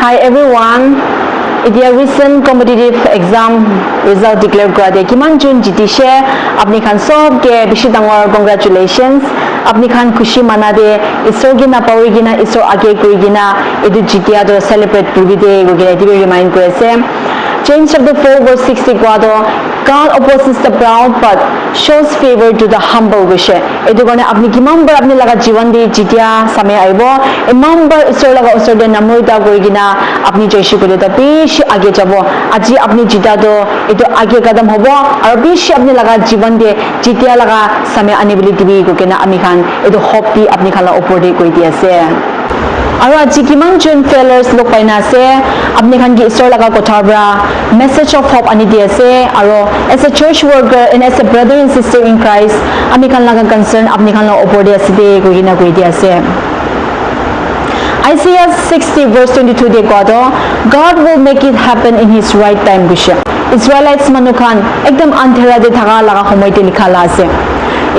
Hi everyone. Idia recent competitive exam result declare grade kiman jun jitishe apni khan sob ke bishi dangor congratulations apni khan khushi manade isor gi na pawi gi na isor age kuri gi na edu jitia do celebrate kuri de go ge edu remind kore ase James chapter 4 verse 60 kwado God opposes the proud but shows favor to the humble wishe edu gone apni kiman bar apni laga jivan de jitia samay aibo imam bar isor laga usor de namoita kuri gi na apni joishi kore ta bishi age jabo aji apni jita do edu age kadam hobo aru bishi apni laga jivan de jitia laga samay anibili dibi ko kena ami khan edu hope bi apni khala opor de koi di ase aru aji kiman jun failures lok paina ase apni khan ki isor laga kotha bra message of hope ani di ase aru as a church worker and as a brother and sister in Christ ami khan laga concern apni khan la opor de ase de koi na koi di ase Isaiah 60 verse 22 de kwado God will make it happen in his right time wishe Israelites manukhan ekdam anthera de thaga laga homoy te likhala ase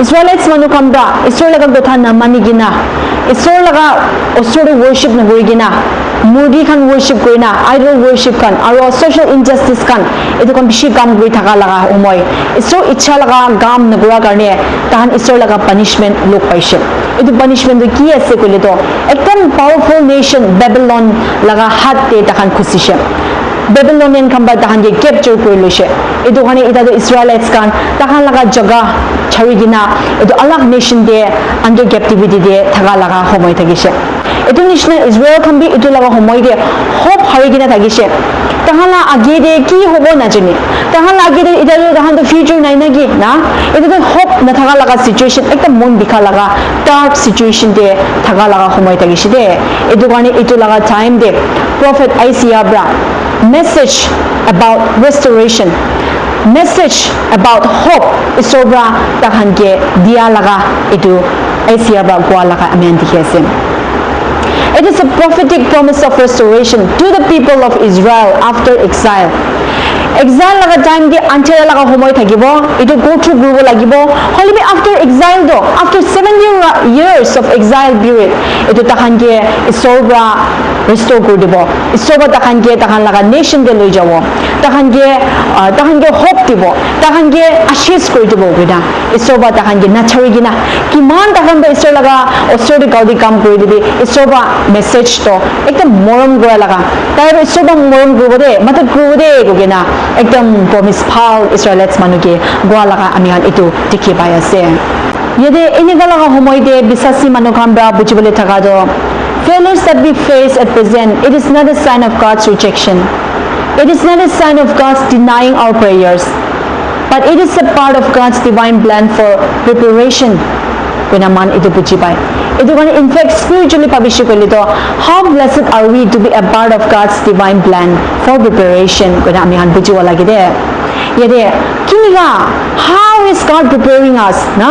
Israelites manukhan bra Israel laga gotha na manigina Israel laga osor worship na gorigina murgi khan worship koina idol worship khan aro social injustice khan edu kon bishi kam goi thaga laga homoy isor ichha laga gam na gora karne tahan isor laga punishment lok paise edu punishment ki ase kole to ekdam powerful nation Babylon laga hat te tahan khusishe Babylonian kamba tahan ge capture koi lose edu khane ita do Israelites kan tahan laga jaga charigina edu alag nation de under captivity de thaga laga homoy thagise edu nishna Israel kan bi edu laga homoy de hope harigina thagise tahala age de ki hobo na jani tahala age de ita do tahan do future nai na gi na edu do hope na thaga laga situation ekta mon dikha laga dark situation de thaga laga homoy thagise de edu khane edu laga time de prophet Isaiah bra message about restoration message about hope isobra tahange dia laga edu Isaiah ba kwa laga amen dikhiase It is a prophetic promise of restoration to the people of Israel after exile exile laga time de antera laga homoy thagibo edu go through grow lagibo holibi after exile do after 7 years of exile period edu tahange isobra restore kor dibo isoba tahange tahan laga nation de loi jawo tahange hope dibo tahange ashes kor dibo gina isoba tahange nachari gina kiman tahan ba isor laga osor de gaudi kam kor dibi isoba message to ekta morom gora laga tai isoba morom gobode mata gobode gina ekdam promise phal Israelites manuke gwa laga ami han etu dikhi pai ase yede enigala homoy de bisasi manukhan bra bujibole thaga do failures that we face at present it is not a sign of God's rejection it is not a sign of God's denying our prayers but it is a part of God's divine plan for preparation when a man etu buji pai etu gone in fact spiritually publish kole to how blessed are we to be a part of God's divine plan for preparation kona ami han buji wala gide yede kiniga how is God preparing us na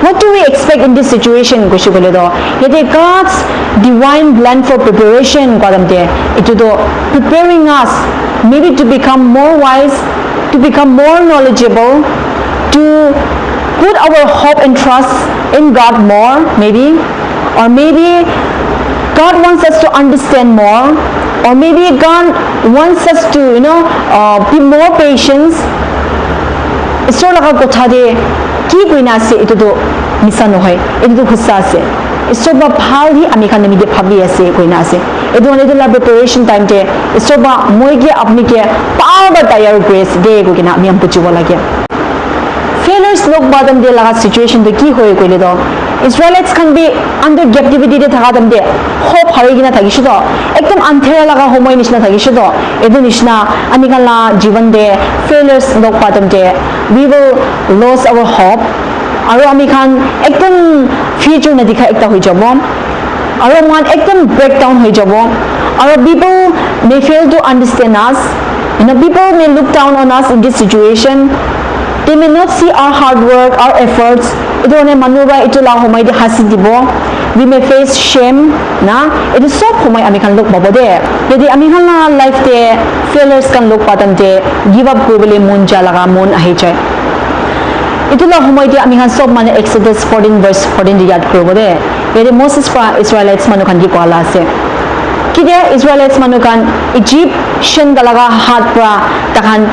what do we expect in this situation goshi kole to yede God's divine plan for preparation kodam de etu do preparing us maybe to become more wise to become more knowledgeable to put our hope and trust in God more maybe or maybe God wants us to understand more or maybe God wants us to be more patient isor laga kotha de ki koina ase etu do misa no hoy etu do khussa ase isor ba bhal hi ami khan mi de bhabi ase koina ase etu one de la preparation time de isor ba moi ge apni ke power ba tayar grace de ko kina ami am puchi wala ge failures lok badam de laga situation de ki hoye koile do Israelites can be under captivity de thaga dam de hope harigina thagishi do ekdam anthera laga homoy nishna thagishi do edu nishna ami kan la jivan de failures lok badam de we will lose our hope aro ami kan ekdam future na dikha ekta hoi jabo aro man ekdam breakdown hoi jabo aro people may fail to understand us people may look down on us in this situation they may not see our hard work our efforts edu one manuba itu la homai de hasi dibo we may face shame na edu sob homai ami kan lok babo de yedi ami kan la life de failures kan lok patam de give up kobele mon jalaga mon ahi jai itu la homai de ami kan sob mane Exodus 14 verse 14 de yad krobo de yedi Moses pa Israelites manu kan gi kwala ase kide Israelites manukan Egyptian dalaga hat pra tahan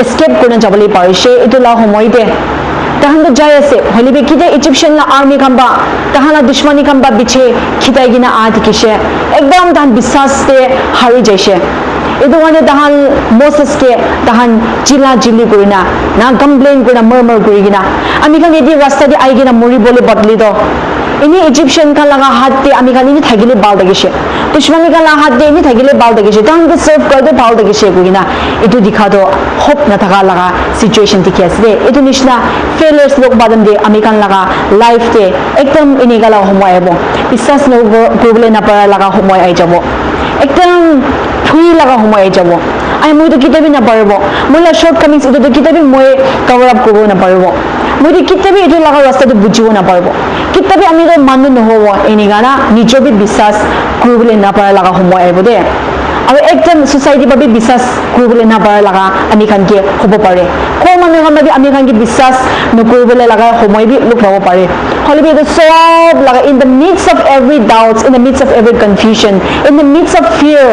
escape kurna jabali parise itu la homoide tahan to jai ase holibe kide Egyptian la army kamba tahan la dushmani kamba biche khidai gina a dikise ekdam tahan bisas te hari jaise itu wane tahan Moses ke tahan jila jili kurina na complain kurina murmur kurigina ami kan edi rasta di ai gina muri bole badli do ini Egyptian kan laga hat te ami kan ini thagile bal dagise dushmani kan la hat de ini thagile bal dagise tahan ke serve kar de bal dagise kurina itu dikha do hope na thaga laga situation dikhi ase itu nishna failures lok badam de ami kan laga life te ekdam ini gala homoy abo bisas no gobole na para laga homoy ai jabo ekdam thui laga homoy ai jabo ai moi to kitabi na parbo mola shortcomings itu to kitabi moi cover up kobo na parbo moi to kitabi itu laga rasta to bujibo na parbo kitabi ami to manu no hobo ini gana nijo bi bisas kurubole na para laga homoy ai bode আৰু একদম society বাবে বিশ্বাস কৰিবলৈ নাপাৰা লগা আমি খানকে হ'ব পাৰে কো মানুহ বাবে আমি খানকে বিশ্বাস নকৰিবলৈ লগা সময় বি লোক পাব পাৰে হলিবি এটা সব লগা in the midst of every doubts in the midst of every confusion in the midst of ফিয়াৰ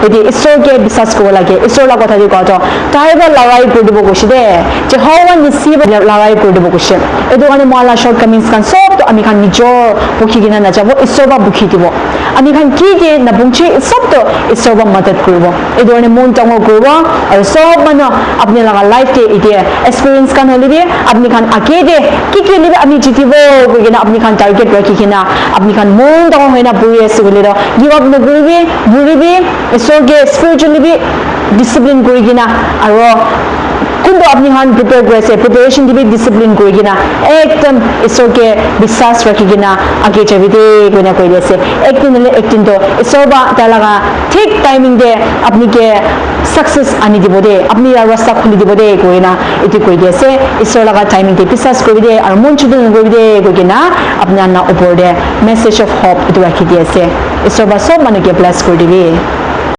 এটি ঈশ্বৰকে বিশ্বাস কৰিব লাগে ঈশ্বৰৰ লগত কথা দি কওঁতো তাইবা লৰাই কৰি দিব কৈছে দে যে হওৱান ৰিচিভ লৰাই কৰি দিব কৈছে এইটো কাৰণে মলা শৰ্ট কামিংছ খান সব তো আমি খান নিজৰ বুখি কিনা নাযাব ঈশ্বৰ বা বুখি দিব আমি খান কি কি নাবুংছি সব তো ঈশ্বৰ বা মদত কৰিব এই ধৰণে মন টাঙো কৰিব আৰু সব মানুহ আপুনি লগা লাইফ তে এতিয়া এক্সপেৰিয়েন্স কান হলিবি আপুনি খান আকে দে কি কি লিবি আমি জিতিব কইনা আপুনি খান টাৰ্গেট ৰাখি কিনা আপুনি খান মন টাঙো হইনা বুৰি আছে বুলি ৰ গিভ আপ নকৰিবি বুৰিবি ঈশ্বৰকে স্পিৰিচুৱেলি ডিসিপ্লিন কৰি কিনা আৰু কিন্তু আপনি খান প্ৰিপেয়াৰ কৰিছে প্ৰিপাৰেচন দিবি ডিসিপ্লিন কৰি কিনা একদম ঈশ্বৰকে বিশ্বাস ৰাখি কিনা আগে যাবি দে কইনা কৈ আছে একদিন তো ঈশ্বৰ বা তালাগা ঠিক টাইমিং দে আপনি কে সাকসেস আনি দিব দে আপনি ৰাস্তা খুলি দিব দে কইনা এটি কৈ আছে ঈশ্বৰ লগা টাইমিং দে বিশ্বাস কৰি দে আৰু মন চুদন কৰি দে কইনা আপনি আনা ওপৰ দে মেসেজ অফ হোপ এটো ৰাখি দি আছে ঈশ্বৰ বা সব মানুহকে ব্লেস কৰি দিবি